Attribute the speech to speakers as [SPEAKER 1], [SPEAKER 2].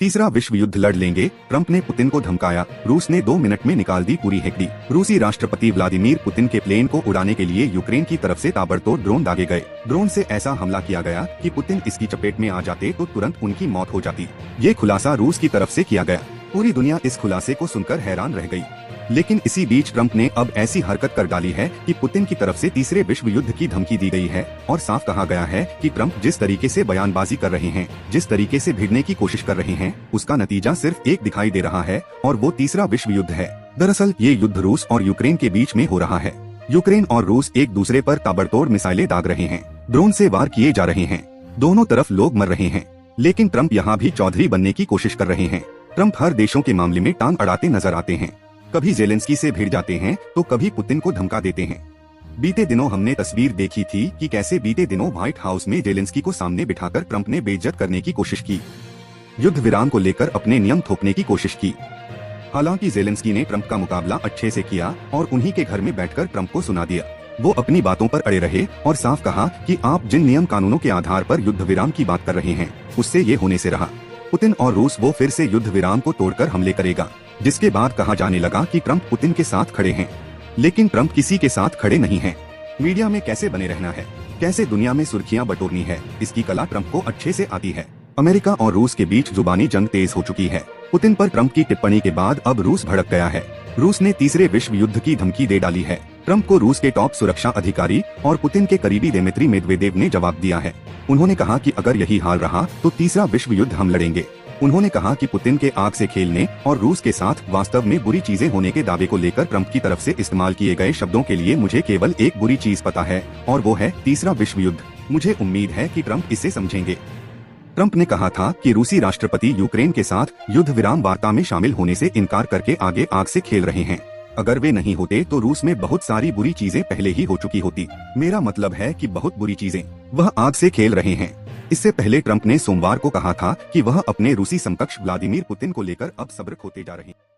[SPEAKER 1] तीसरा विश्व युद्ध लड़ लेंगे, ट्रंप ने पुतिन को धमकाया। रूस ने 2 मिनट में निकाल दी पूरी हेकड़ी। रूसी राष्ट्रपति व्लादिमीर पुतिन के प्लेन को उड़ाने के लिए यूक्रेन की तरफ से ताबड़तोड़ ड्रोन दागे गए। ड्रोन से ऐसा हमला किया गया कि पुतिन इसकी चपेट में आ जाते तो तुरंत उनकी मौत हो जाती। ये खुलासा रूस की तरफ से किया गया। पूरी दुनिया इस खुलासे को सुनकर हैरान रह गई। लेकिन इसी बीच ट्रंप ने अब ऐसी हरकत कर डाली है कि पुतिन की तरफ से तीसरे विश्व युद्ध की धमकी दी गई है और साफ कहा गया है कि ट्रंप जिस तरीके से बयानबाजी कर रहे हैं, जिस तरीके से भिड़ने की कोशिश कर रहे हैं, उसका नतीजा सिर्फ एक दिखाई दे रहा है और वो तीसरा विश्व युद्ध है। दरअसल ये युद्ध रूस और यूक्रेन के बीच में हो रहा है। यूक्रेन और रूस एक दूसरे पर ताबड़तोड़ मिसाइलें दाग रहे हैं, ड्रोन से वार किए जा रहे हैं, दोनों तरफ लोग मर रहे हैं। लेकिन ट्रंप यहाँ भी चौधरी बनने की कोशिश कर रहे हैं। ट्रंप हर देशों के मामले में टांग अड़ाते नजर आते हैं। कभी जेलेंस्की से भिड़ जाते हैं तो कभी पुतिन को धमका देते हैं। बीते दिनों हमने तस्वीर देखी थी कि कैसे बीते दिनों व्हाइट हाउस में जेलेंस्की को सामने बिठाकर ट्रंप ने बेइज्जत करने की कोशिश की, युद्ध विराम को लेकर अपने नियम थोपने की कोशिश की। हालांकि जेलेंस्की ने ट्रंप का मुकाबला अच्छे से किया और उन्हीं के घर में बैठकर ट्रंप को सुना दिया। वो अपनी बातों पर अड़े रहे और साफ कहा कि आप जिन नियम कानूनों के आधार पर युद्ध विराम की बात कर रहे हैं, उससे ये होने से रहा। पुतिन और रूस वो फिर से युद्ध विराम को तोड़कर हमले करेगा, जिसके बाद कहा जाने लगा कि ट्रंप पुतिन के साथ खड़े हैं। लेकिन ट्रंप किसी के साथ खड़े नहीं हैं। मीडिया में कैसे बने रहना है, कैसे दुनिया में सुर्खियां बटोरनी है, इसकी कला ट्रंप को अच्छे से आती है। अमेरिका और रूस के बीच जुबानी जंग तेज हो चुकी है। पुतिन पर ट्रंप की टिप्पणी के बाद अब रूस भड़क गया है। रूस ने तीसरे विश्व युद्ध की धमकी दे डाली है। ट्रंप को रूस के टॉप सुरक्षा अधिकारी और पुतिन के करीबी दिमित्री मेदवेदेव ने जवाब दिया है। उन्होंने कहा कि अगर यही हाल रहा तो तीसरा विश्व युद्ध हम लड़ेंगे। उन्होंने कहा कि पुतिन के आग से खेलने और रूस के साथ वास्तव में बुरी चीजें होने के दावे को लेकर ट्रंप की तरफ से इस्तेमाल किए गए शब्दों के लिए मुझे केवल एक बुरी चीज पता है और वो है तीसरा विश्व युद्ध। मुझे उम्मीद है कि ट्रंप इसे समझेंगे। ट्रंप ने कहा था कि रूसी राष्ट्रपति यूक्रेन के साथ युद्ध विराम वार्ता में शामिल होने से इनकार करके आगे आग से खेल रहे हैं। अगर वे नहीं होते तो रूस में बहुत सारी बुरी चीजें पहले ही हो चुकी होती। मेरा मतलब है कि बहुत बुरी चीजें। वह आग से खेल रहे हैं। इससे पहले ट्रंप ने सोमवार को कहा था कि वह अपने रूसी समकक्ष व्लादिमीर पुतिन को लेकर अब सब्र खोते जा रहे हैं।